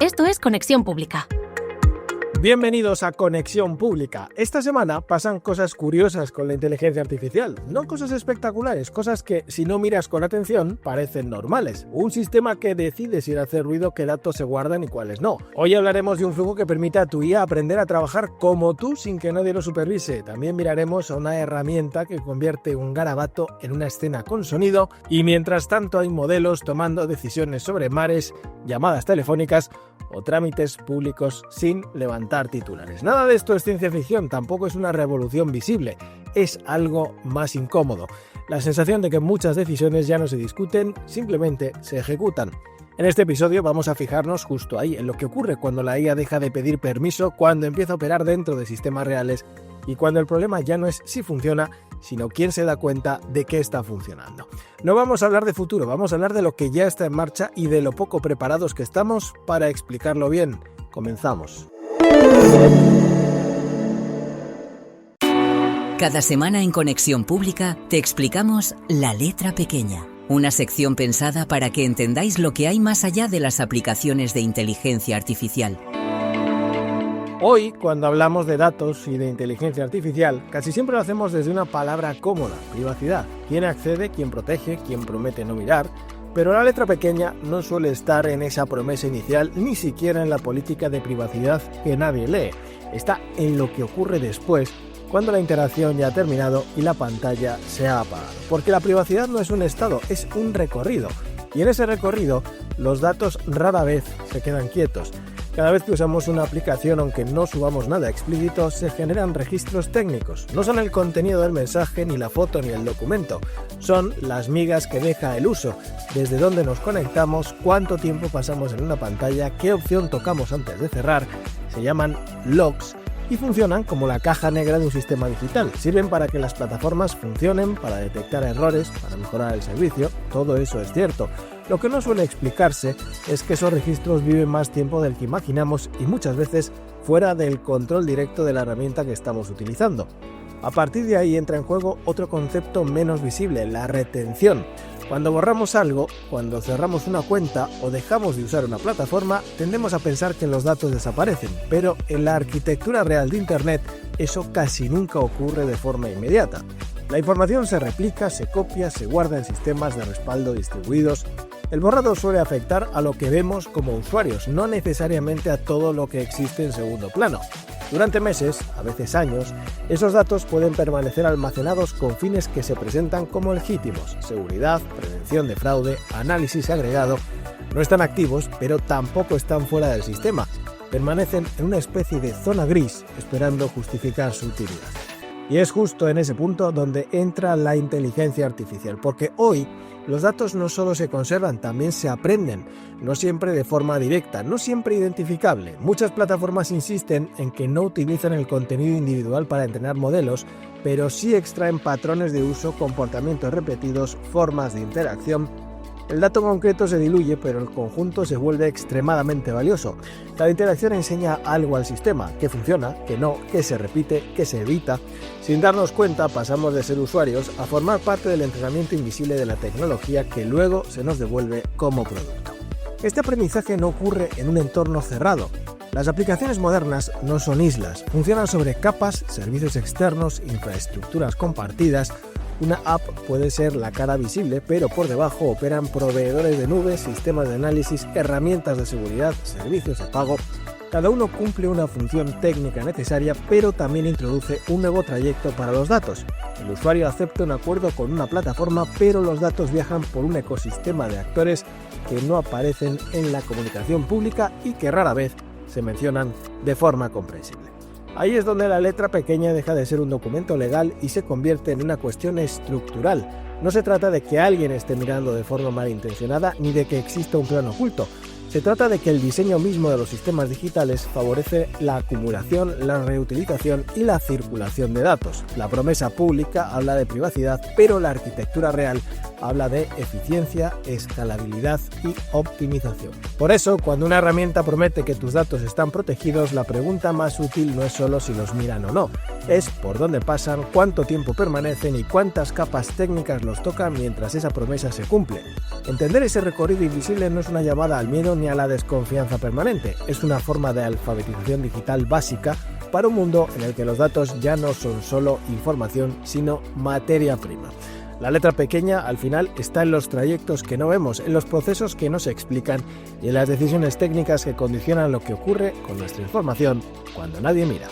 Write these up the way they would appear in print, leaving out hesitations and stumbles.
Esto es Conexión Pública. Bienvenidos a Conexión Pública. Esta semana pasan cosas curiosas con la inteligencia artificial. No cosas espectaculares, cosas que, si no miras con atención, parecen normales. Un sistema que decide sin hacer ruido qué datos se guardan y cuáles no. Hoy hablaremos de un flujo que permite a tu IA aprender a trabajar como tú sin que nadie lo supervise. También miraremos a una herramienta que convierte un garabato en una escena con sonido. Y mientras tanto hay modelos tomando decisiones sobre mares, llamadas telefónicas o trámites públicos sin levantar titulares. Nada de esto es ciencia ficción, tampoco es una revolución visible, es algo más incómodo. La sensación de que muchas decisiones ya no se discuten, simplemente se ejecutan. En este episodio vamos a fijarnos justo ahí, en lo que ocurre cuando la IA deja de pedir permiso, cuando empieza a operar dentro de sistemas reales y cuando el problema ya no es si funciona, sino quién se da cuenta de que está funcionando. No vamos a hablar de futuro, vamos a hablar de lo que ya está en marcha y de lo poco preparados que estamos para explicarlo bien. Comenzamos. Cada semana en Conexión Pública te explicamos La Letra Pequeña, una sección pensada para que entendáis lo que hay más allá de las aplicaciones de inteligencia artificial. Hoy, cuando hablamos de datos y de inteligencia artificial, casi siempre lo hacemos desde una palabra cómoda, privacidad. ¿Quién accede, quién protege, quién promete no mirar? Pero la letra pequeña no suele estar en esa promesa inicial, ni siquiera en la política de privacidad que nadie lee. Está en lo que ocurre después, cuando la interacción ya ha terminado y la pantalla se ha apagado. Porque la privacidad no es un estado, es un recorrido. Y en ese recorrido, los datos rara vez se quedan quietos. Cada vez que usamos una aplicación, aunque no subamos nada explícito, se generan registros técnicos. No son el contenido del mensaje, ni la foto, ni el documento. Son las migas que deja el uso, desde dónde nos conectamos, cuánto tiempo pasamos en una pantalla, qué opción tocamos antes de cerrar. Se llaman logs y funcionan como la caja negra de un sistema digital. Sirven para que las plataformas funcionen, para detectar errores, para mejorar el servicio. Todo eso es cierto. Lo que no suele explicarse es que esos registros viven más tiempo del que imaginamos y muchas veces fuera del control directo de la herramienta que estamos utilizando. A partir de ahí entra en juego otro concepto menos visible, la retención. Cuando borramos algo, cuando cerramos una cuenta o dejamos de usar una plataforma, tendemos a pensar que los datos desaparecen, pero en la arquitectura real de Internet eso casi nunca ocurre de forma inmediata. La información se replica, se copia, se guarda en sistemas de respaldo distribuidos. El borrado suele afectar a lo que vemos como usuarios, no necesariamente a todo lo que existe en segundo plano. Durante meses, a veces años, esos datos pueden permanecer almacenados con fines que se presentan como legítimos: seguridad, prevención de fraude, análisis agregado. No están activos, pero tampoco están fuera del sistema. Permanecen en una especie de zona gris, esperando justificar su utilidad. Y es justo en ese punto donde entra la inteligencia artificial, porque hoy los datos no solo se conservan, también se aprenden, no siempre de forma directa, no siempre identificable. Muchas plataformas insisten en que no utilizan el contenido individual para entrenar modelos, pero sí extraen patrones de uso, comportamientos repetidos, formas de interacción. El dato concreto se diluye, pero el conjunto se vuelve extremadamente valioso. Cada interacción enseña algo al sistema, qué funciona, qué no, qué se repite, qué se evita. Sin darnos cuenta, pasamos de ser usuarios a formar parte del entrenamiento invisible de la tecnología que luego se nos devuelve como producto. Este aprendizaje no ocurre en un entorno cerrado. Las aplicaciones modernas no son islas, funcionan sobre capas, servicios externos, infraestructuras compartidas. Una app puede ser la cara visible, pero por debajo operan proveedores de nubes, sistemas de análisis, herramientas de seguridad, servicios de pago. Cada uno cumple una función técnica necesaria, pero también introduce un nuevo trayecto para los datos. El usuario acepta un acuerdo con una plataforma, pero los datos viajan por un ecosistema de actores que no aparecen en la comunicación pública y que rara vez se mencionan de forma comprensible. Ahí es donde la letra pequeña deja de ser un documento legal y se convierte en una cuestión estructural. No se trata de que alguien esté mirando de forma malintencionada ni de que exista un plan oculto. Se trata de que el diseño mismo de los sistemas digitales favorece la acumulación, la reutilización y la circulación de datos. La promesa pública habla de privacidad, pero la arquitectura real habla de eficiencia, escalabilidad y optimización. Por eso, cuando una herramienta promete que tus datos están protegidos, la pregunta más útil no es solo si los miran o no, es por dónde pasan, cuánto tiempo permanecen y cuántas capas técnicas los tocan mientras esa promesa se cumple. Entender ese recorrido invisible no es una llamada al miedo ni enseña la desconfianza permanente. Es una forma de alfabetización digital básica para un mundo en el que los datos ya no son solo información, sino materia prima. La letra pequeña, al final, está en los trayectos que no vemos, en los procesos que no se explican y en las decisiones técnicas que condicionan lo que ocurre con nuestra información cuando nadie mira.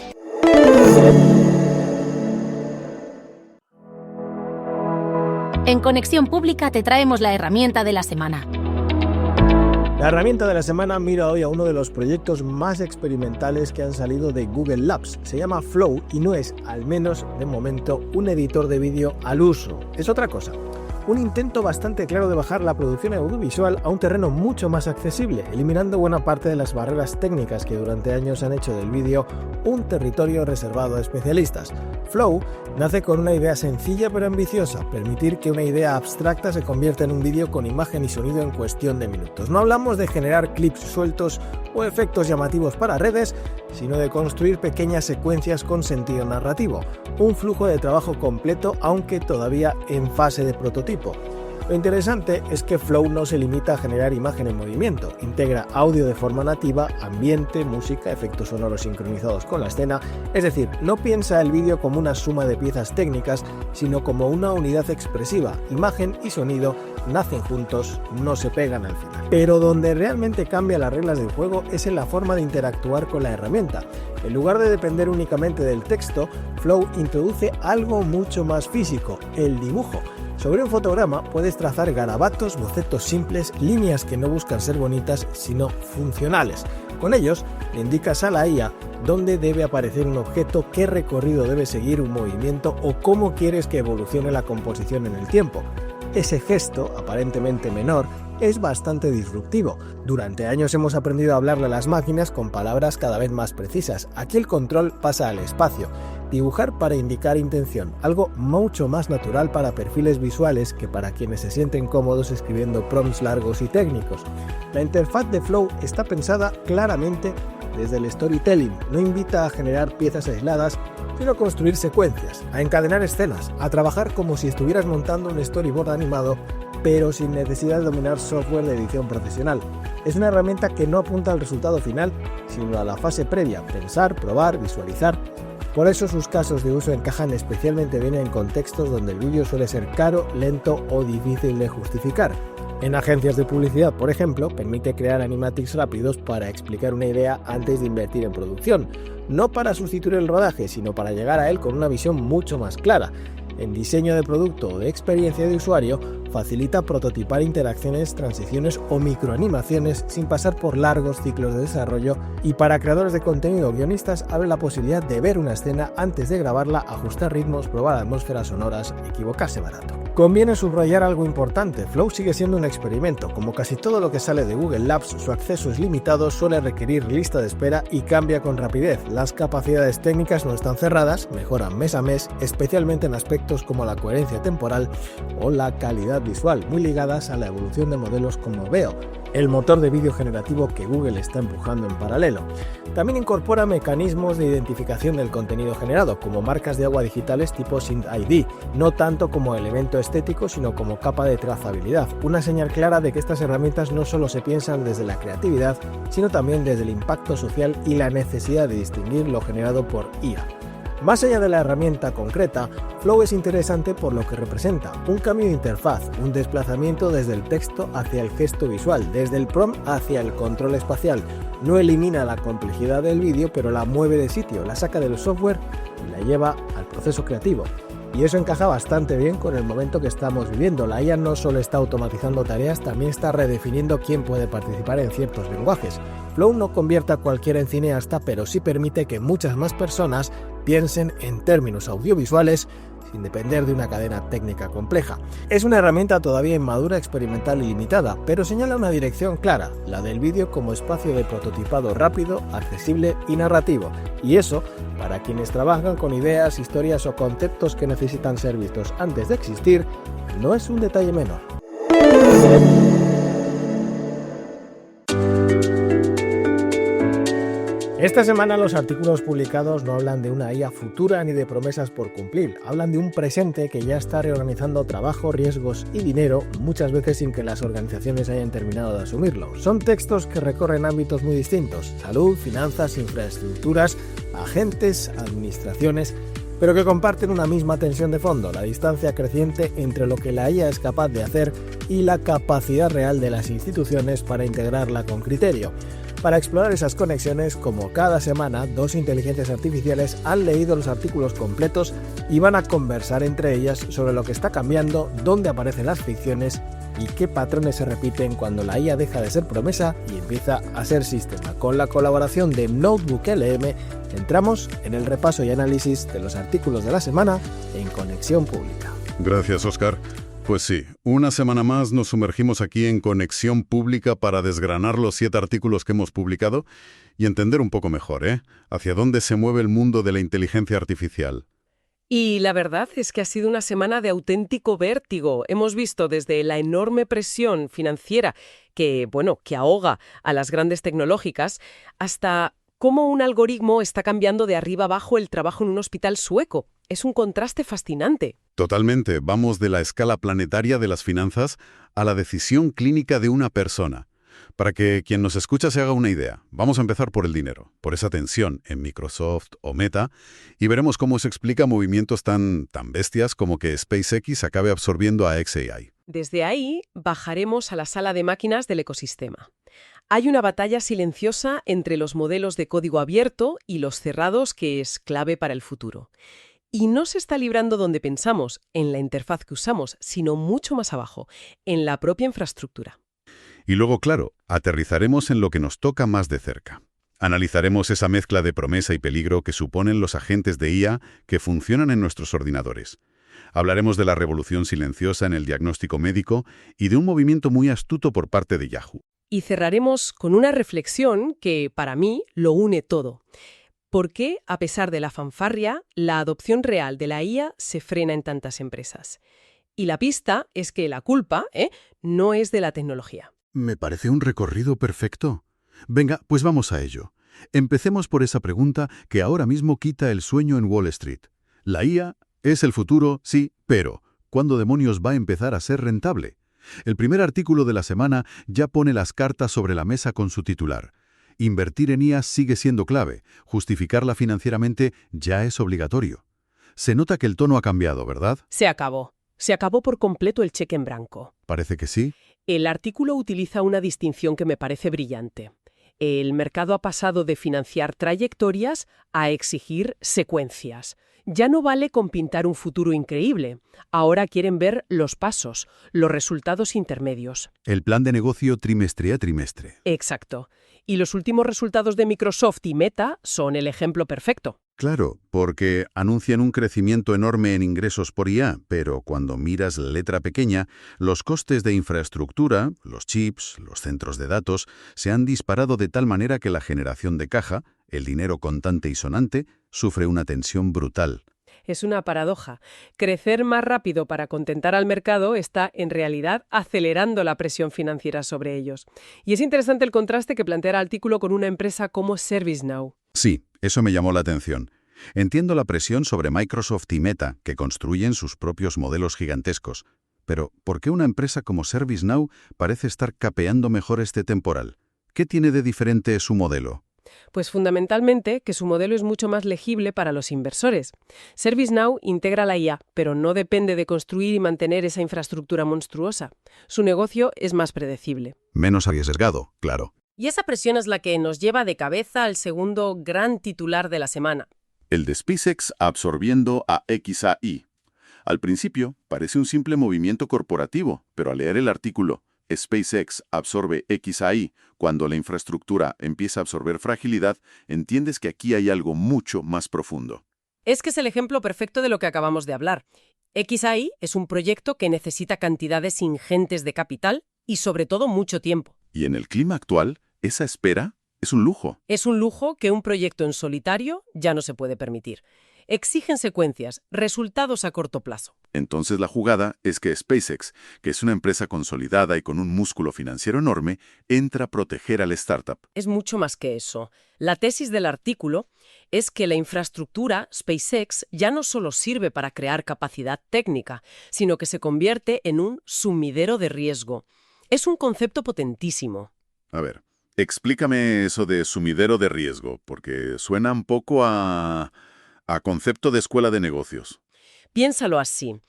En Conexión Pública te traemos la herramienta de la semana. La herramienta de la semana mira hoy a uno de los proyectos más experimentales que han salido de Google Labs. Se llama Flow y no es, al menos de momento, un editor de vídeo al uso. Es otra cosa. Un intento bastante claro de bajar la producción audiovisual a un terreno mucho más accesible, eliminando buena parte de las barreras técnicas que durante años han hecho del vídeo un territorio reservado a especialistas. Flow nace con una idea sencilla pero ambiciosa: permitir que una idea abstracta se convierta en un vídeo con imagen y sonido en cuestión de minutos. No hablamos de generar clips sueltos o efectos llamativos para redes, sino de construir pequeñas secuencias con sentido narrativo, un flujo de trabajo completo, aunque todavía en fase de prototipo. Lo interesante es que Flow no se limita a generar imagen en movimiento, integra audio de forma nativa, ambiente, música, efectos sonoros sincronizados con la escena, es decir, no piensa el vídeo como una suma de piezas técnicas, sino como una unidad expresiva. Imagen y sonido nacen juntos, no se pegan al final. Pero donde realmente cambia las reglas del juego es en la forma de interactuar con la herramienta. En lugar de depender únicamente del texto, Flow introduce algo mucho más físico: el dibujo. Sobre un fotograma puedes trazar garabatos, bocetos simples, líneas que no buscan ser bonitas, sino funcionales. Con ellos le indicas a la IA dónde debe aparecer un objeto, qué recorrido debe seguir un movimiento o cómo quieres que evolucione la composición en el tiempo. Ese gesto, aparentemente menor, es bastante disruptivo. Durante años hemos aprendido a hablarle a las máquinas con palabras cada vez más precisas. Aquí el control pasa al espacio. Dibujar para indicar intención, algo mucho más natural para perfiles visuales que para quienes se sienten cómodos escribiendo prompts largos y técnicos. La interfaz de Flow está pensada claramente desde el storytelling. No invita a generar piezas aisladas, sino a construir secuencias, a encadenar escenas, a trabajar como si estuvieras montando un storyboard animado, pero sin necesidad de dominar software de edición profesional. Es una herramienta que no apunta al resultado final, sino a la fase previa: pensar, probar, visualizar. Por eso sus casos de uso encajan especialmente bien en contextos donde el vídeo suele ser caro, lento o difícil de justificar. En agencias de publicidad, por ejemplo, permite crear animatics rápidos para explicar una idea antes de invertir en producción, no para sustituir el rodaje, sino para llegar a él con una visión mucho más clara. En diseño de producto o de experiencia de usuario, facilita prototipar interacciones, transiciones o microanimaciones sin pasar por largos ciclos de desarrollo, y para creadores de contenido o guionistas abre la posibilidad de ver una escena antes de grabarla, ajustar ritmos, probar atmósferas sonoras, equivocarse barato. Conviene subrayar algo importante: Flow sigue siendo un experimento. Como casi todo lo que sale de Google Labs, su acceso es limitado, suele requerir lista de espera y cambia con rapidez. Las capacidades técnicas no están cerradas, mejoran mes a mes, especialmente en aspectos como la coherencia temporal o la calidad visual, muy ligadas a la evolución de modelos como Veo, el motor de vídeo generativo que Google está empujando en paralelo. También incorpora mecanismos de identificación del contenido generado, como marcas de agua digitales tipo SyncID, no tanto como elemento estético, sino como capa de trazabilidad, una señal clara de que estas herramientas no solo se piensan desde la creatividad, sino también desde el impacto social y la necesidad de distinguir lo generado por IA. Más allá de la herramienta concreta, Flow es interesante por lo que representa: un cambio de interfaz, un desplazamiento desde el texto hacia el gesto visual, desde el prompt hacia el control espacial. No elimina la complejidad del vídeo, pero la mueve de sitio, la saca del software y la lleva al proceso creativo. Y eso encaja bastante bien con el momento que estamos viviendo. La IA no solo está automatizando tareas, también está redefiniendo quién puede participar en ciertos lenguajes. Flow no convierte a cualquiera en cineasta, pero sí permite que muchas más personas piensen en términos audiovisuales sin depender de una cadena técnica compleja. Es una herramienta todavía inmadura, experimental y limitada, pero señala una dirección clara: la del vídeo como espacio de prototipado rápido, accesible y narrativo. Y eso, para quienes trabajan con ideas, historias o conceptos que necesitan ser vistos antes de existir, no es un detalle menor. Esta semana los artículos publicados no hablan de una IA futura ni de promesas por cumplir, hablan de un presente que ya está reorganizando trabajo, riesgos y dinero, muchas veces sin que las organizaciones hayan terminado de asumirlo. Son textos que recorren ámbitos muy distintos: salud, finanzas, infraestructuras, agentes, administraciones, pero que comparten una misma tensión de fondo: la distancia creciente entre lo que la IA es capaz de hacer y la capacidad real de las instituciones para integrarla con criterio. Para explorar esas conexiones, como cada semana, dos inteligencias artificiales han leído los artículos completos y van a conversar entre ellas sobre lo que está cambiando, dónde aparecen las fricciones y qué patrones se repiten cuando la IA deja de ser promesa y empieza a ser sistema. Con la colaboración de Notebook LM, entramos en el repaso y análisis de los artículos de la semana en Conexión Pública. Gracias, Óscar. Pues sí, una semana más nos sumergimos aquí en Conexión Pública para desgranar los 7 artículos que hemos publicado y entender un poco mejor, hacia dónde se mueve el mundo de la inteligencia artificial. Y la verdad es que ha sido una semana de auténtico vértigo. Hemos visto desde la enorme presión financiera que ahoga a las grandes tecnológicas, hasta cómo un algoritmo está cambiando de arriba abajo el trabajo en un hospital sueco. Es un contraste fascinante. Totalmente. Vamos de la escala planetaria de las finanzas a la decisión clínica de una persona. Para que quien nos escucha se haga una idea, vamos a empezar por el dinero, por esa tensión en Microsoft o Meta, y veremos cómo se explica movimientos tan bestias como que SpaceX acabe absorbiendo a xAI. Desde ahí bajaremos a la sala de máquinas del ecosistema. Hay una batalla silenciosa entre los modelos de código abierto y los cerrados que es clave para el futuro. Y no se está librando donde pensamos, en la interfaz que usamos, sino mucho más abajo, en la propia infraestructura. Y luego, claro, aterrizaremos en lo que nos toca más de cerca. Analizaremos esa mezcla de promesa y peligro que suponen los agentes de IA que funcionan en nuestros ordenadores. Hablaremos de la revolución silenciosa en el diagnóstico médico y de un movimiento muy astuto por parte de Yahoo. Y cerraremos con una reflexión que, para mí, lo une todo. ¿Por qué, a pesar de la fanfarria, la adopción real de la IA se frena en tantas empresas? Y la pista es que la culpa, no es de la tecnología. Me parece un recorrido perfecto. Venga, pues vamos a ello. Empecemos por esa pregunta que ahora mismo quita el sueño en Wall Street. La IA es el futuro, sí, pero ¿cuándo demonios va a empezar a ser rentable? El primer artículo de la semana ya pone las cartas sobre la mesa con su titular. Invertir en IA sigue siendo clave. Justificarla financieramente ya es obligatorio. Se nota que el tono ha cambiado, ¿verdad? Se acabó. Se acabó por completo el cheque en blanco. Parece que sí. El artículo utiliza una distinción que me parece brillante. El mercado ha pasado de financiar trayectorias a exigir secuencias. Ya no vale con pintar un futuro increíble. Ahora quieren ver los pasos, los resultados intermedios. El plan de negocio trimestre a trimestre. Exacto. Y los últimos resultados de Microsoft y Meta son el ejemplo perfecto. Claro, porque anuncian un crecimiento enorme en ingresos por IA, pero cuando miras la letra pequeña, los costes de infraestructura, los chips, los centros de datos, se han disparado de tal manera que la generación de caja, el dinero contante y sonante, sufre una tensión brutal. Es una paradoja. Crecer más rápido para contentar al mercado está, en realidad, acelerando la presión financiera sobre ellos. Y es interesante el contraste que plantea el artículo con una empresa como ServiceNow. Sí, eso me llamó la atención. Entiendo la presión sobre Microsoft y Meta, que construyen sus propios modelos gigantescos. Pero, ¿por qué una empresa como ServiceNow parece estar capeando mejor este temporal? ¿Qué tiene de diferente su modelo? Pues fundamentalmente que su modelo es mucho más legible para los inversores. ServiceNow integra la IA, pero no depende de construir y mantener esa infraestructura monstruosa. Su negocio es más predecible. Menos arriesgado, claro. Y esa presión es la que nos lleva de cabeza al segundo gran titular de la semana. El de SpaceX absorbiendo a xAI. Al principio parece un simple movimiento corporativo, pero al leer el artículo SpaceX absorbe xAI cuando la infraestructura empieza a absorber fragilidad, entiendes que aquí hay algo mucho más profundo. Es que es el ejemplo perfecto de lo que acabamos de hablar. xAI es un proyecto que necesita cantidades ingentes de capital y sobre todo mucho tiempo. Y en el clima actual, esa espera es un lujo. Es un lujo que un proyecto en solitario ya no se puede permitir. Exigen secuencias, resultados a corto plazo. Entonces la jugada es que SpaceX, que es una empresa consolidada y con un músculo financiero enorme, entra a proteger al startup. Es mucho más que eso. La tesis del artículo es que la infraestructura SpaceX ya no solo sirve para crear capacidad técnica, sino que se convierte en un sumidero de riesgo. Es un concepto potentísimo. A ver, explícame eso de sumidero de riesgo, porque suena un poco a concepto de escuela de negocios. Piénsalo así.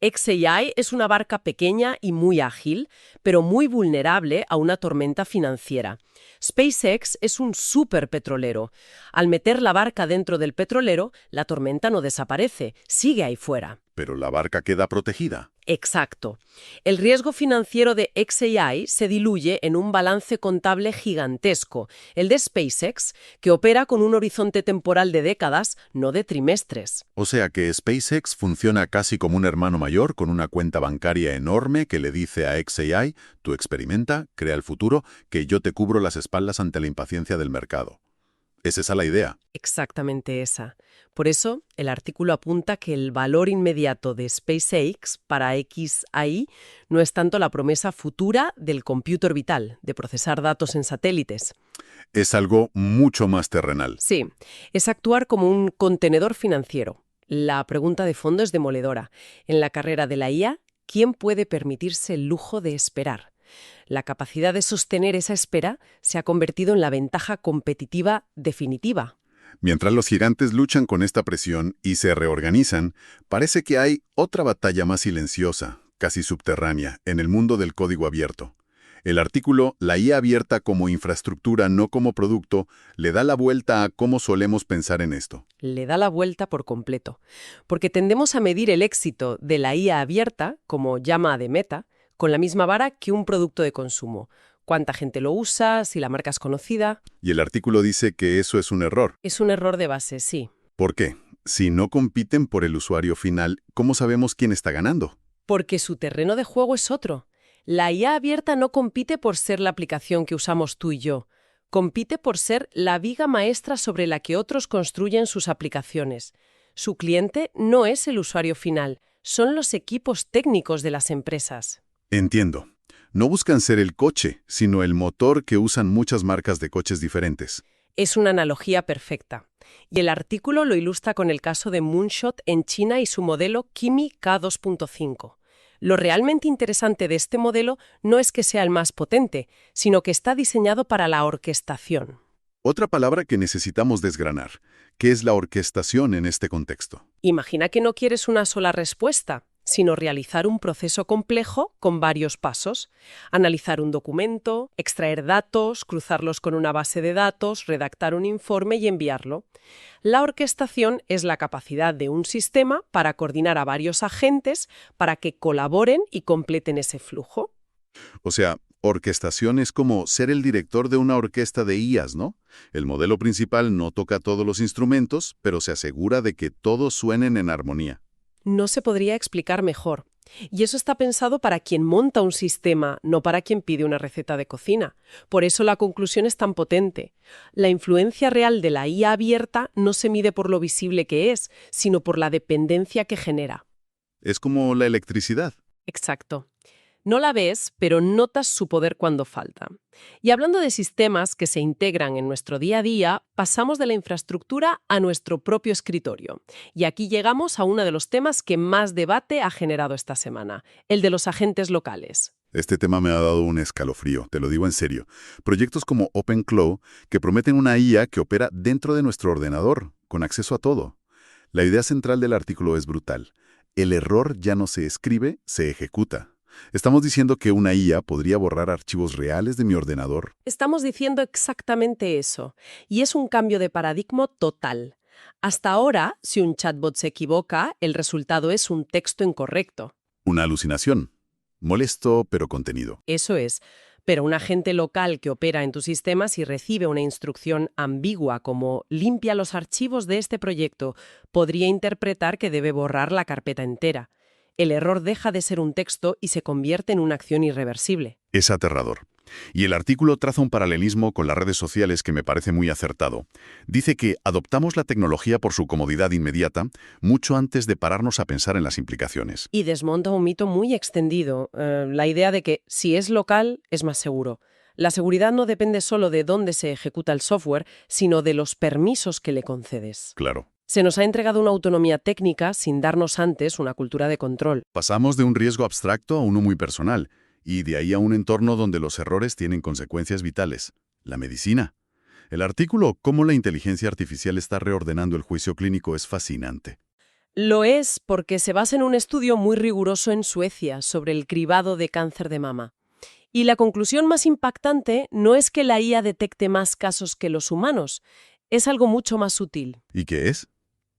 xAI es una barca pequeña y muy ágil, pero muy vulnerable a una tormenta financiera. SpaceX es un superpetrolero. Al meter la barca dentro del petrolero, la tormenta no desaparece, sigue ahí fuera. Pero la barca queda protegida. Exacto. El riesgo financiero de xAI se diluye en un balance contable gigantesco, el de SpaceX, que opera con un horizonte temporal de décadas, no de trimestres. O sea que SpaceX funciona casi como un hermano mayor con una cuenta bancaria enorme que le dice a xAI, tú experimenta, crea el futuro, que yo te cubro las espaldas ante la impaciencia del mercado. ¿Es esa la idea? Exactamente esa. Por eso, el artículo apunta que el valor inmediato de SpaceX para xAI no es tanto la promesa futura del cómputo orbital, de procesar datos en satélites. Es algo mucho más terrenal. Sí, es actuar como un contenedor financiero. La pregunta de fondo es demoledora. En la carrera de la IA, ¿quién puede permitirse el lujo de esperar? La capacidad de sostener esa espera se ha convertido en la ventaja competitiva definitiva. Mientras los gigantes luchan con esta presión y se reorganizan, parece que hay otra batalla más silenciosa, casi subterránea, en el mundo del código abierto. El artículo La IA abierta como infraestructura, no como producto, le da la vuelta a cómo solemos pensar en esto. Le da la vuelta por completo. Porque tendemos a medir el éxito de la IA abierta, como llama de Meta, con la misma vara que un producto de consumo. ¿Cuánta gente lo usa? ¿Si la marca es conocida? Y el artículo dice que eso es un error. Es un error de base, sí. ¿Por qué? Si no compiten por el usuario final, ¿cómo sabemos quién está ganando? Porque su terreno de juego es otro. La IA abierta no compite por ser la aplicación que usamos tú y yo. Compite por ser la viga maestra sobre la que otros construyen sus aplicaciones. Su cliente no es el usuario final, son los equipos técnicos de las empresas. Entiendo. No buscan ser el coche, sino el motor que usan muchas marcas de coches diferentes. Es una analogía perfecta. Y el artículo lo ilustra con el caso de Moonshot en China y su modelo Kimi K2.5. Lo realmente interesante de este modelo no es que sea el más potente, sino que está diseñado para la orquestación. Otra palabra que necesitamos desgranar. ¿Qué es la orquestación en este contexto? Imagina que no quieres una sola respuesta, sino realizar un proceso complejo con varios pasos. Analizar un documento, extraer datos, cruzarlos con una base de datos, redactar un informe y enviarlo. La orquestación es la capacidad de un sistema para coordinar a varios agentes para que colaboren y completen ese flujo. O sea, orquestación es como ser el director de una orquesta de IAs, ¿no? El modelo principal no toca todos los instrumentos, pero se asegura de que todos suenen en armonía. No se podría explicar mejor. Y eso está pensado para quien monta un sistema, no para quien pide una receta de cocina. Por eso la conclusión es tan potente. La influencia real de la IA abierta no se mide por lo visible que es, sino por la dependencia que genera. Es como la electricidad. Exacto. No la ves, pero notas su poder cuando falta. Y hablando de sistemas que se integran en nuestro día a día, pasamos de la infraestructura a nuestro propio escritorio. Y aquí llegamos a uno de los temas que más debate ha generado esta semana, el de los agentes locales. Este tema me ha dado un escalofrío, te lo digo en serio. Proyectos como OpenClaw, que prometen una IA que opera dentro de nuestro ordenador, con acceso a todo. La idea central del artículo es brutal. El error ya no se escribe, se ejecuta. Estamos diciendo que una IA podría borrar archivos reales de mi ordenador. Estamos diciendo exactamente eso. Y es un cambio de paradigma total. Hasta ahora, si un chatbot se equivoca, el resultado es un texto incorrecto. Una alucinación. Molesto, pero contenido. Eso es. Pero un agente local que opera en tu sistema, si recibe una instrucción ambigua como «limpia los archivos de este proyecto», podría interpretar que debe borrar la carpeta entera. El error deja de ser un texto y se convierte en una acción irreversible. Es aterrador. Y el artículo traza un paralelismo con las redes sociales que me parece muy acertado. Dice que adoptamos la tecnología por su comodidad inmediata, mucho antes de pararnos a pensar en las implicaciones. Y desmonta un mito muy extendido, la idea de que si es local es más seguro. La seguridad no depende solo de dónde se ejecuta el software, sino de los permisos que le concedes. Claro. Se nos ha entregado una autonomía técnica sin darnos antes una cultura de control. Pasamos de un riesgo abstracto a uno muy personal, y de ahí a un entorno donde los errores tienen consecuencias vitales. La medicina. El artículo «Cómo la inteligencia artificial está reordenando el juicio clínico» es fascinante. Lo es porque se basa en un estudio muy riguroso en Suecia sobre el cribado de cáncer de mama. Y la conclusión más impactante no es que la IA detecte más casos que los humanos, es algo mucho más sutil. ¿Y qué es?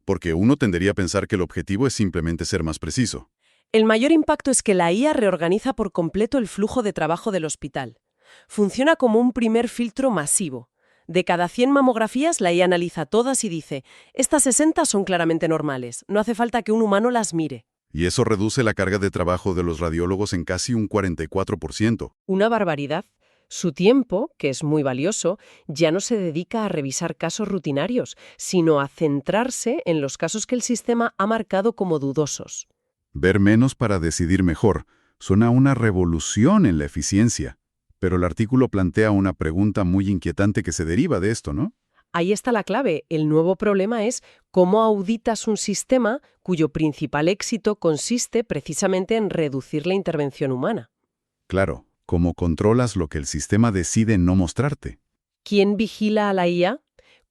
Porque uno tendería a pensar que el objetivo es simplemente ser más preciso. El mayor impacto es que la IA reorganiza por completo el flujo de trabajo del hospital. Funciona como un primer filtro masivo. De cada 100 mamografías, la IA analiza todas y dice, estas 60 son claramente normales, no hace falta que un humano las mire. Y eso reduce la carga de trabajo de los radiólogos en casi un 44%. Una barbaridad. Su tiempo, que es muy valioso, ya no se dedica a revisar casos rutinarios, sino a centrarse en los casos que el sistema ha marcado como dudosos. Ver menos para decidir mejor. Suena a una revolución en la eficiencia. Pero el artículo plantea una pregunta muy inquietante que se deriva de esto, ¿no? Ahí está la clave. El nuevo problema es cómo auditas un sistema cuyo principal éxito consiste precisamente en reducir la intervención humana. Claro, ¿cómo controlas lo que el sistema decide no mostrarte? ¿Quién vigila a la IA?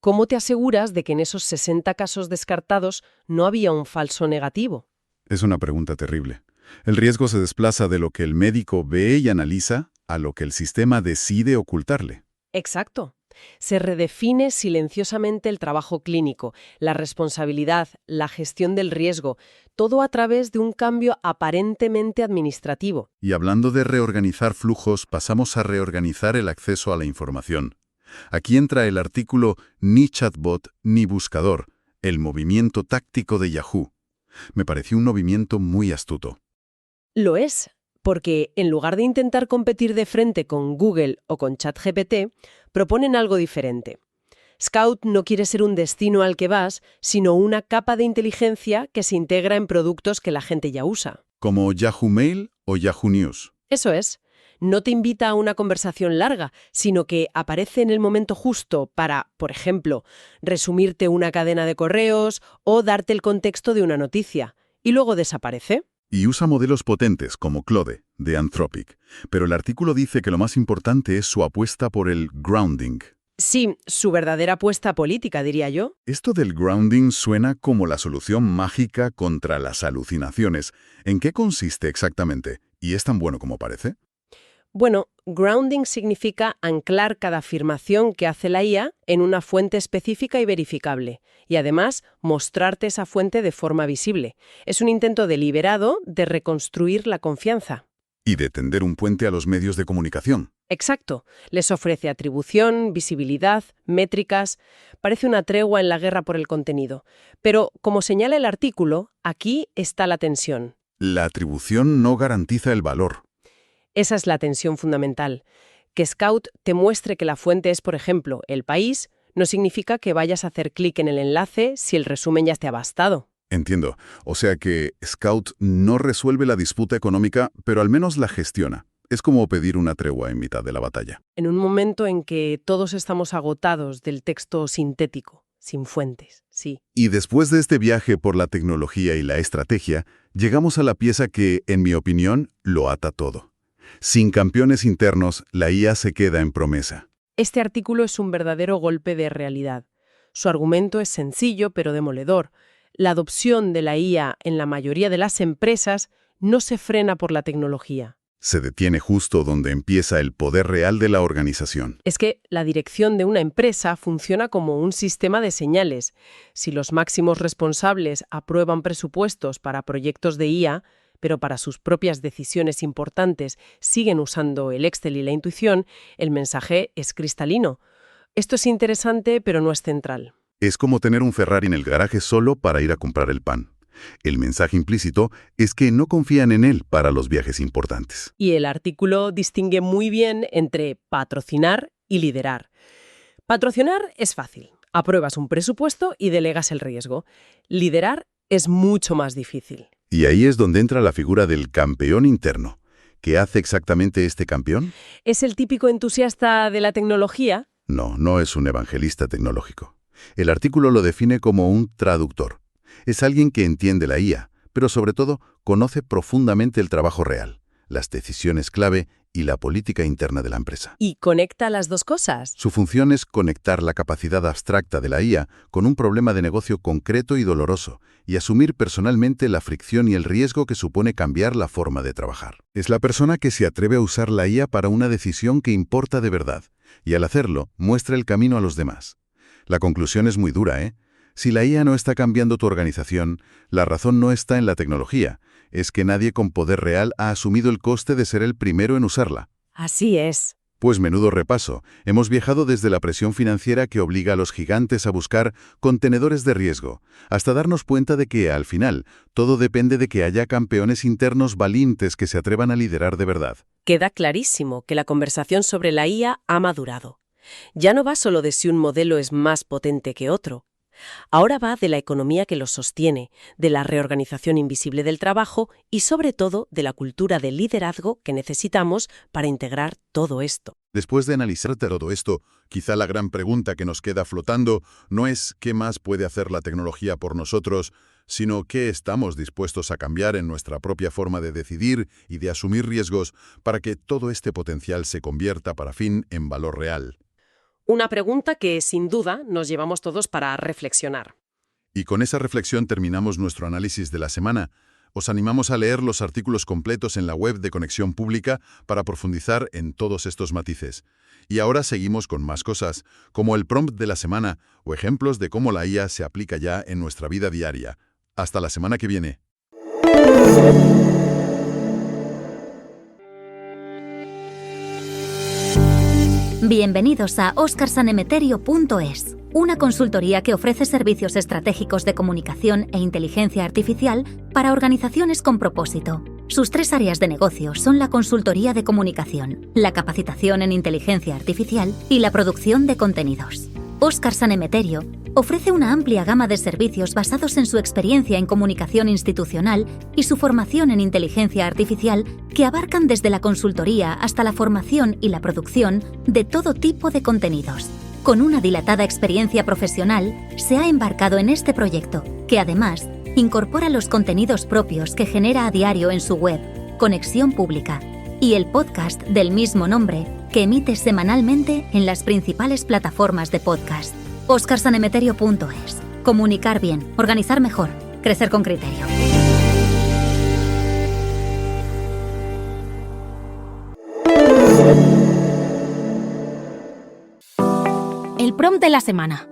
¿Cómo te aseguras de que en esos 60 casos descartados no había un falso negativo? Es una pregunta terrible. El riesgo se desplaza de lo que el médico ve y analiza a lo que el sistema decide ocultarle. Exacto. Se redefine silenciosamente el trabajo clínico, la responsabilidad, la gestión del riesgo, todo a través de un cambio aparentemente administrativo. Y hablando de reorganizar flujos, pasamos a reorganizar el acceso a la información. Aquí entra el artículo Ni chatbot ni buscador, el movimiento táctico de Yahoo. Me pareció un movimiento muy astuto. Lo es, porque en lugar de intentar competir de frente con Google o con ChatGPT, proponen algo diferente. Scout no quiere ser un destino al que vas, sino una capa de inteligencia que se integra en productos que la gente ya usa. Como Yahoo Mail o Yahoo News. Eso es. No te invita a una conversación larga, sino que aparece en el momento justo para, por ejemplo, resumirte una cadena de correos o darte el contexto de una noticia, y luego desaparece. Y usa modelos potentes como Claude, de Anthropic. Pero el artículo dice que lo más importante es su apuesta por el grounding. Sí, su verdadera apuesta política, diría yo. Esto del grounding suena como la solución mágica contra las alucinaciones. ¿En qué consiste exactamente? ¿Y es tan bueno como parece? Bueno, grounding significa anclar cada afirmación que hace la IA en una fuente específica y verificable, y además mostrarte esa fuente de forma visible. Es un intento deliberado de reconstruir la confianza. Y de tender un puente a los medios de comunicación. Exacto. Les ofrece atribución, visibilidad, métricas. Parece una tregua en la guerra por el contenido. Pero, como señala el artículo, aquí está la tensión. La atribución no garantiza el valor. Esa es la tensión fundamental. Que Scout te muestre que la fuente es, por ejemplo, El País, no significa que vayas a hacer clic en el enlace si el resumen ya esté bastado. Entiendo. O sea que Scout no resuelve la disputa económica, pero al menos la gestiona. Es como pedir una tregua en mitad de la batalla. En un momento en que todos estamos agotados del texto sintético, sin fuentes, sí. Y después de este viaje por la tecnología y la estrategia, llegamos a la pieza que, en mi opinión, lo ata todo. Sin campeones internos, la IA se queda en promesa. Este artículo es un verdadero golpe de realidad. Su argumento es sencillo pero demoledor. La adopción de la IA en la mayoría de las empresas no se frena por la tecnología. Se detiene justo donde empieza el poder real de la organización. Es que la dirección de una empresa funciona como un sistema de señales. Si los máximos responsables aprueban presupuestos para proyectos de IA, pero para sus propias decisiones importantes siguen usando el Excel y la intuición, el mensaje es cristalino. Esto es interesante, pero no es central. Es como tener un Ferrari en el garaje solo para ir a comprar el pan. El mensaje implícito es que no confían en él para los viajes importantes. Y el artículo distingue muy bien entre patrocinar y liderar. Patrocinar es fácil. Apruebas un presupuesto y delegas el riesgo. Liderar es mucho más difícil. Y ahí es donde entra la figura del campeón interno. ¿Qué hace exactamente este campeón? ¿Es el típico entusiasta de la tecnología? No, no es un evangelista tecnológico. El artículo lo define como un traductor. Es alguien que entiende la IA, pero sobre todo conoce profundamente el trabajo real, las decisiones clave y la política interna de la empresa. ¿Y conecta las dos cosas? Su función es conectar la capacidad abstracta de la IA con un problema de negocio concreto y doloroso, y asumir personalmente la fricción y el riesgo que supone cambiar la forma de trabajar. Es la persona que se atreve a usar la IA para una decisión que importa de verdad, y al hacerlo, muestra el camino a los demás. La conclusión es muy dura, ¿eh? Si la IA no está cambiando tu organización, la razón no está en la tecnología, es que nadie con poder real ha asumido el coste de ser el primero en usarla. Así es. Pues menudo repaso. Hemos viajado desde la presión financiera que obliga a los gigantes a buscar contenedores de riesgo, hasta darnos cuenta de que, al final, todo depende de que haya campeones internos valientes que se atrevan a liderar de verdad. Queda clarísimo que la conversación sobre la IA ha madurado. Ya no va solo de si un modelo es más potente que otro. Ahora va de la economía que los sostiene, de la reorganización invisible del trabajo y, sobre todo, de la cultura de liderazgo que necesitamos para integrar todo esto. Después de analizar todo esto, quizá la gran pregunta que nos queda flotando no es qué más puede hacer la tecnología por nosotros, sino qué estamos dispuestos a cambiar en nuestra propia forma de decidir y de asumir riesgos para que todo este potencial se convierta para fin en valor real. Una pregunta que, sin duda, nos llevamos todos para reflexionar. Y con esa reflexión terminamos nuestro análisis de la semana. Os animamos a leer los artículos completos en la web de Conexión Pública para profundizar en todos estos matices. Y ahora seguimos con más cosas, como el prompt de la semana o ejemplos de cómo la IA se aplica ya en nuestra vida diaria. Hasta la semana que viene. Bienvenidos a oscarsanemeterio.es, una consultoría que ofrece servicios estratégicos de comunicación e inteligencia artificial para organizaciones con propósito. Sus 3 áreas de negocio son la consultoría de comunicación, la capacitación en inteligencia artificial y la producción de contenidos. Óscar Sanemeterio ofrece una amplia gama de servicios basados en su experiencia en comunicación institucional y su formación en inteligencia artificial que abarcan desde la consultoría hasta la formación y la producción de todo tipo de contenidos. Con una dilatada experiencia profesional, se ha embarcado en este proyecto, que además incorpora los contenidos propios que genera a diario en su web, Conexión Pública, y el podcast del mismo nombre que emite semanalmente en las principales plataformas de podcast. oscarsanemeterio.es. Comunicar bien, organizar mejor, crecer con criterio. El prompt de la semana.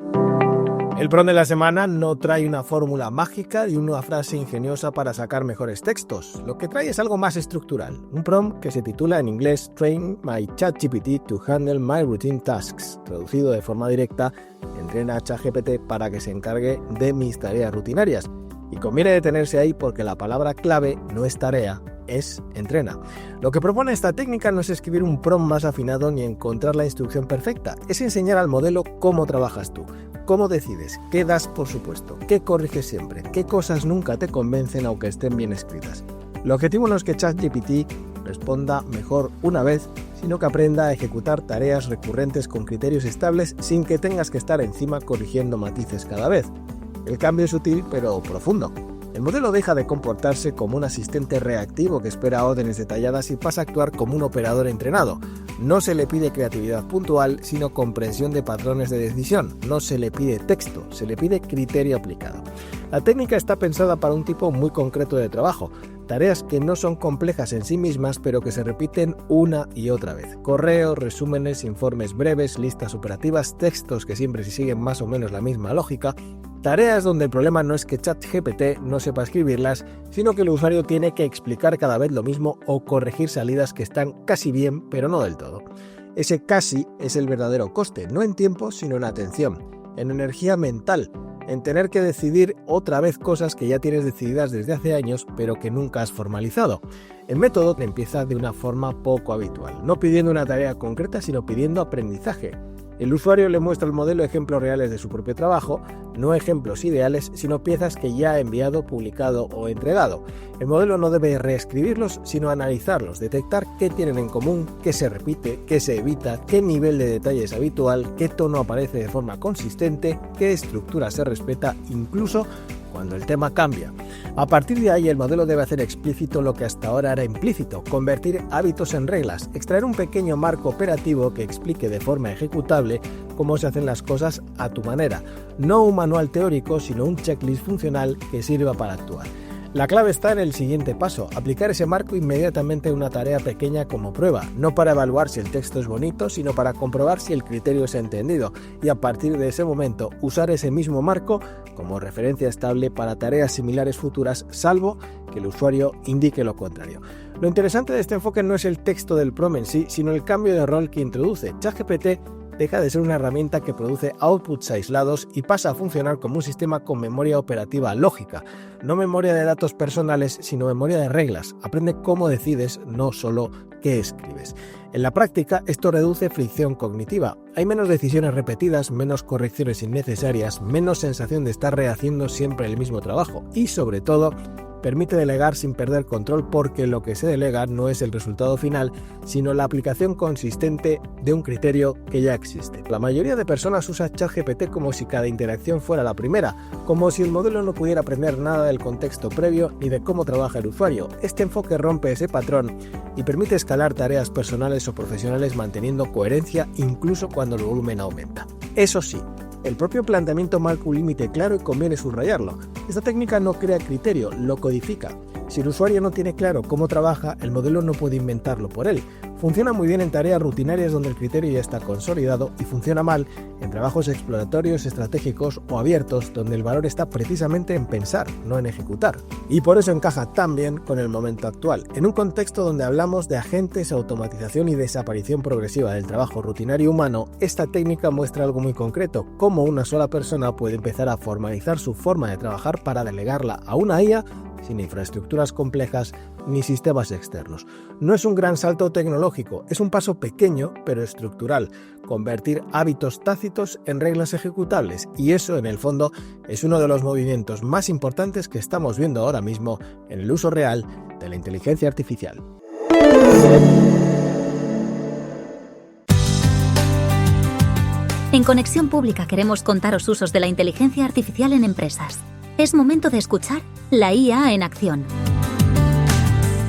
El prompt de la semana no trae una fórmula mágica y una frase ingeniosa para sacar mejores textos. Lo que trae es algo más estructural. Un prompt que se titula en inglés Train my ChatGPT to handle my routine tasks. Traducido de forma directa, entrena a ChatGPT para que se encargue de mis tareas rutinarias. Y conviene detenerse ahí porque la palabra clave no es tarea, es entrena. Lo que propone esta técnica no es escribir un prompt más afinado ni encontrar la instrucción perfecta, es enseñar al modelo cómo trabajas tú, cómo decides, qué das por supuesto, qué corriges siempre, qué cosas nunca te convencen aunque estén bien escritas. El objetivo no es que ChatGPT responda mejor una vez, sino que aprenda a ejecutar tareas recurrentes con criterios estables sin que tengas que estar encima corrigiendo matices cada vez. El cambio es sutil pero profundo. El modelo deja de comportarse como un asistente reactivo que espera órdenes detalladas y pasa a actuar como un operador entrenado. No se le pide creatividad puntual, sino comprensión de patrones de decisión. No se le pide texto, se le pide criterio aplicado. La técnica está pensada para un tipo muy concreto de trabajo, tareas que no son complejas en sí mismas, pero que se repiten una y otra vez. Correos, resúmenes, informes breves, listas operativas, textos que siempre siguen más o menos la misma lógica. Tareas donde el problema no es que ChatGPT no sepa escribirlas, sino que el usuario tiene que explicar cada vez lo mismo o corregir salidas que están casi bien, pero no del todo. Ese casi es el verdadero coste, no en tiempo, sino en atención, en energía mental. en tener que decidir otra vez cosas que ya tienes decididas desde hace años, pero que nunca has formalizado. El método empieza de una forma poco habitual, no pidiendo una tarea concreta, sino pidiendo aprendizaje. El usuario le muestra al modelo ejemplos reales de su propio trabajo, no ejemplos ideales, sino piezas que ya ha enviado, publicado o entregado. El modelo no debe reescribirlos, sino analizarlos, detectar qué tienen en común, qué se repite, qué se evita, qué nivel de detalle es habitual, qué tono aparece de forma consistente, qué estructura se respeta, incluso cuando el tema cambia. A partir de ahí, el modelo debe hacer explícito lo que hasta ahora era implícito, convertir hábitos en reglas, extraer un pequeño marco operativo que explique de forma ejecutable cómo se hacen las cosas a tu manera. No un manual teórico, sino un checklist funcional que sirva para actuar. La clave está en el siguiente paso, aplicar ese marco inmediatamente en una tarea pequeña como prueba, no para evaluar si el texto es bonito, sino para comprobar si el criterio es entendido, y a partir de ese momento usar ese mismo marco como referencia estable para tareas similares futuras, salvo que el usuario indique lo contrario. Lo interesante de este enfoque no es el texto del prompt en sí, sino el cambio de rol que introduce. ChatGPT deja de ser una herramienta que produce outputs aislados y pasa a funcionar como un sistema con memoria operativa lógica. No memoria de datos personales, sino memoria de reglas. Aprende cómo decides, no solo qué escribes. En la práctica, esto reduce fricción cognitiva. Hay menos decisiones repetidas, menos correcciones innecesarias, menos sensación de estar rehaciendo siempre el mismo trabajo y, sobre todo, permite delegar sin perder control porque lo que se delega no es el resultado final, sino la aplicación consistente de un criterio que ya existe. La mayoría de personas usa ChatGPT como si cada interacción fuera la primera, como si el modelo no pudiera aprender nada del contexto previo ni de cómo trabaja el usuario. Este enfoque rompe ese patrón y permite escalar tareas personales o profesionales manteniendo coherencia incluso cuando el volumen aumenta. Eso sí, el propio planteamiento marca un límite claro y conviene subrayarlo. Esta técnica no crea criterio, lo codifica. Si el usuario no tiene claro cómo trabaja, el modelo no puede inventarlo por él. Funciona muy bien en tareas rutinarias donde el criterio ya está consolidado y funciona mal en trabajos exploratorios, estratégicos o abiertos donde el valor está precisamente en pensar, no en ejecutar. Y por eso encaja tan bien con el momento actual. En un contexto donde hablamos de agentes, automatización y desaparición progresiva del trabajo rutinario humano, esta técnica muestra algo muy concreto, cómo una sola persona puede empezar a formalizar su forma de trabajar para delegarla a una IA sin infraestructuras complejas ni sistemas externos. No es un gran salto tecnológico, es un paso pequeño pero estructural, convertir hábitos tácitos en reglas ejecutables, y eso en el fondo es uno de los movimientos más importantes que estamos viendo ahora mismo en el uso real de la inteligencia artificial. En Conexión Pública queremos contaros usos de la inteligencia artificial en empresas. Es momento de escuchar la IA en acción.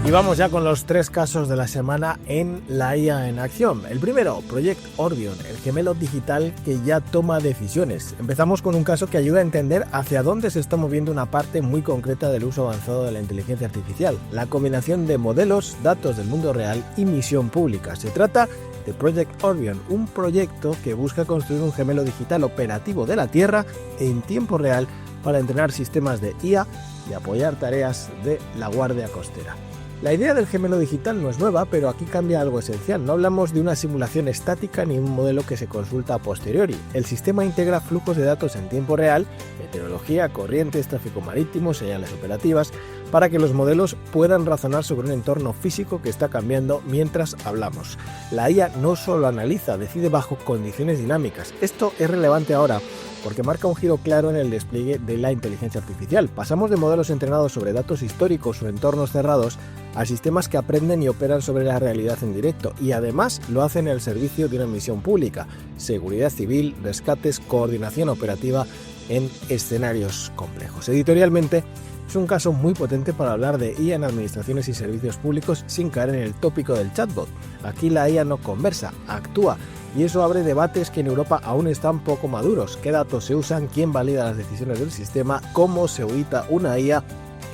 Y vamos ya con los 3 casos de la semana en la IA en acción. El primero, Project Orbion, el gemelo digital que ya toma decisiones. Empezamos con un caso que ayuda a entender hacia dónde se está moviendo una parte muy concreta del uso avanzado de la inteligencia artificial, la combinación de modelos, datos del mundo real y misión pública. Se trata de Project Orbion, un proyecto que busca construir un gemelo digital operativo de la Tierra en tiempo real para entrenar sistemas de IA y apoyar tareas de la Guardia Costera. La idea del gemelo digital no es nueva, pero aquí cambia algo esencial. No hablamos de una simulación estática ni un modelo que se consulta a posteriori. El sistema integra flujos de datos en tiempo real, meteorología, corrientes, tráfico marítimo, señales operativas, para que los modelos puedan razonar sobre un entorno físico que está cambiando mientras hablamos. La IA no solo analiza, decide bajo condiciones dinámicas. Esto es relevante ahora, porque marca un giro claro en el despliegue de la inteligencia artificial. Pasamos de modelos entrenados sobre datos históricos o entornos cerrados a sistemas que aprenden y operan sobre la realidad en directo, y además lo hacen al servicio de una misión pública: seguridad civil, rescates, coordinación operativa en escenarios complejos. Editorialmente, es un caso muy potente para hablar de IA en administraciones y servicios públicos sin caer en el tópico del chatbot. Aquí la IA no conversa, actúa. Y eso abre debates que en Europa aún están poco maduros. ¿Qué datos se usan? ¿Quién valida las decisiones del sistema? ¿Cómo se audita una IA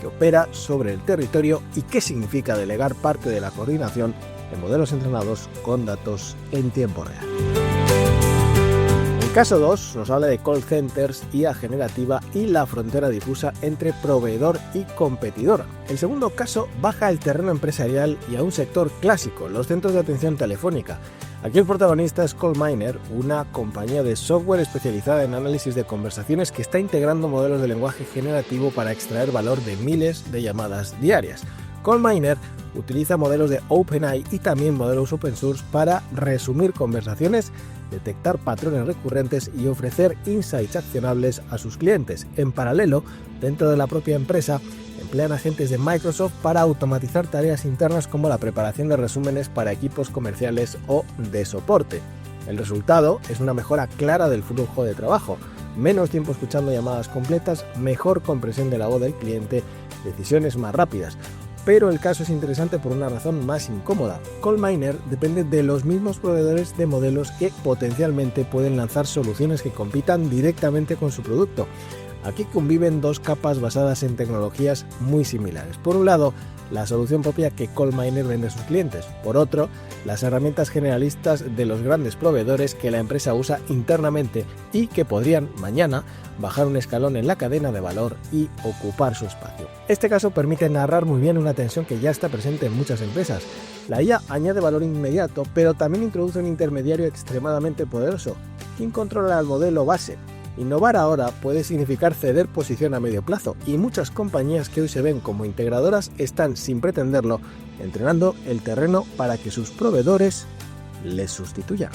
que opera sobre el territorio? ¿Y qué significa delegar parte de la coordinación en modelos entrenados con datos en tiempo real? El caso 2 nos habla de call centers, IA generativa y la frontera difusa entre proveedor y competidor. El segundo caso baja al terreno empresarial y a un sector clásico, los centros de atención telefónica. Aquí el protagonista es CallMiner, una compañía de software especializada en análisis de conversaciones que está integrando modelos de lenguaje generativo para extraer valor de miles de llamadas diarias. CallMiner utiliza modelos de OpenAI y también modelos open source para resumir conversaciones, detectar patrones recurrentes y ofrecer insights accionables a sus clientes. En paralelo, dentro de la propia empresa, emplean agentes de Microsoft para automatizar tareas internas como la preparación de resúmenes para equipos comerciales o de soporte. El resultado es una mejora clara del flujo de trabajo, menos tiempo escuchando llamadas completas, mejor comprensión de la voz del cliente, decisiones más rápidas. Pero el caso es interesante por una razón más incómoda. CallMiner depende de los mismos proveedores de modelos que potencialmente pueden lanzar soluciones que compitan directamente con su producto. Aquí conviven dos capas basadas en tecnologías muy similares. Por un lado, la solución propia que CallMiner vende a sus clientes. Por otro, las herramientas generalistas de los grandes proveedores que la empresa usa internamente y que podrían, mañana, bajar un escalón en la cadena de valor y ocupar su espacio. Este caso permite narrar muy bien una tensión que ya está presente en muchas empresas. La IA añade valor inmediato, pero también introduce un intermediario extremadamente poderoso. ¿Quién controla el modelo base? Innovar ahora puede significar ceder posición a medio plazo, y muchas compañías que hoy se ven como integradoras están, sin pretenderlo, entrenando el terreno para que sus proveedores les sustituyan.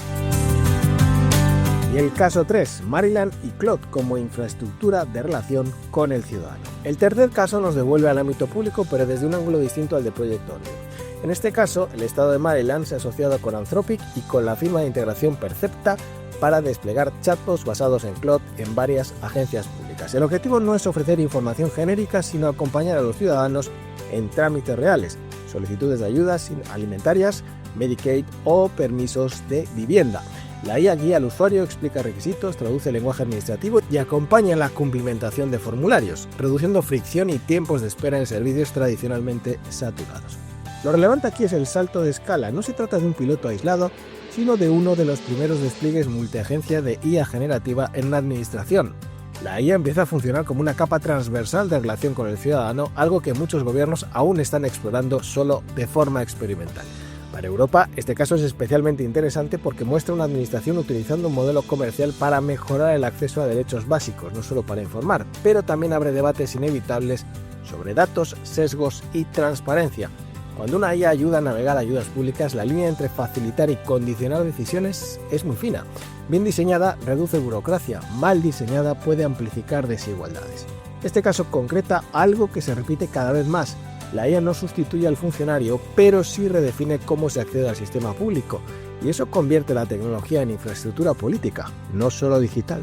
Y el caso 3, Maryland y Cloud como infraestructura de relación con el ciudadano. El tercer caso nos devuelve al ámbito público, pero desde un ángulo distinto al de Project Oreo. En este caso, el estado de Maryland se ha asociado con Anthropic y con la firma de integración Percepta para desplegar chatbots basados en Cloud en varias agencias públicas. El objetivo no es ofrecer información genérica, sino acompañar a los ciudadanos en trámites reales, solicitudes de ayudas alimentarias, Medicaid o permisos de vivienda. La IA guía al usuario, explica requisitos, traduce el lenguaje administrativo y acompaña en la cumplimentación de formularios, reduciendo fricción y tiempos de espera en servicios tradicionalmente saturados. Lo relevante aquí es el salto de escala. No se trata de un piloto aislado, sino de uno de los primeros despliegues multiagencia de IA generativa en la administración. La IA empieza a funcionar como una capa transversal de relación con el ciudadano, algo que muchos gobiernos aún están explorando solo de forma experimental. Para Europa, este caso es especialmente interesante porque muestra una administración utilizando un modelo comercial para mejorar el acceso a derechos básicos, no solo para informar, pero también abre debates inevitables sobre datos, sesgos y transparencia. Cuando una IA ayuda a navegar ayudas públicas, la línea entre facilitar y condicionar decisiones es muy fina. Bien diseñada, reduce burocracia; mal diseñada, puede amplificar desigualdades. Este caso concreta algo que se repite cada vez más. La IA no sustituye al funcionario, pero sí redefine cómo se accede al sistema público, y eso convierte la tecnología en infraestructura política, no solo digital.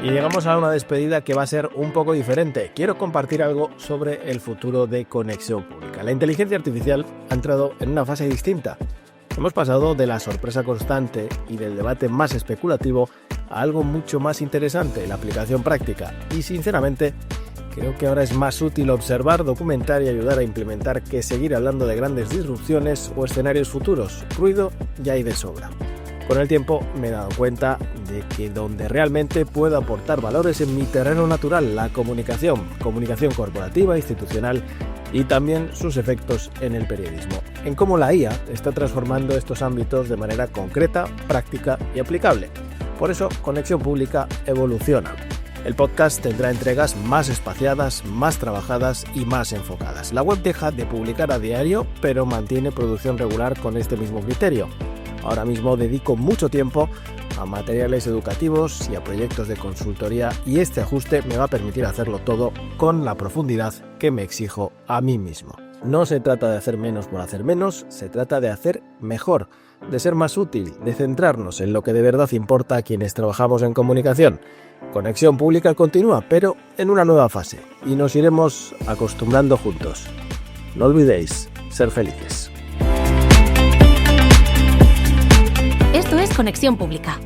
Y llegamos a una despedida que va a ser un poco diferente. Quiero compartir algo sobre el futuro de Conexión Pública. La inteligencia artificial ha entrado en una fase distinta. Hemos pasado de la sorpresa constante y del debate más especulativo a algo mucho más interesante, la aplicación práctica. Y sinceramente, creo que ahora es más útil observar, documentar y ayudar a implementar que seguir hablando de grandes disrupciones o escenarios futuros. Ruido ya hay de sobra. Con el tiempo me he dado cuenta de que donde realmente puedo aportar valores en mi terreno natural, la comunicación corporativa, institucional y también sus efectos en el periodismo, en cómo la IA está transformando estos ámbitos de manera concreta, práctica y aplicable. Por eso, Conexión Pública evoluciona. El podcast tendrá entregas más espaciadas, más trabajadas y más enfocadas. La web deja de publicar a diario, pero mantiene producción regular con este mismo criterio. Ahora mismo dedico mucho tiempo a materiales educativos y a proyectos de consultoría, y este ajuste me va a permitir hacerlo todo con la profundidad que me exijo a mí mismo. No se trata de hacer menos por hacer menos, se trata de hacer mejor, de ser más útil, de centrarnos en lo que de verdad importa a quienes trabajamos en comunicación. Conexión Pública continúa, pero en una nueva fase, y nos iremos acostumbrando juntos. No olvidéis ser felices. Esto es Conexión Pública.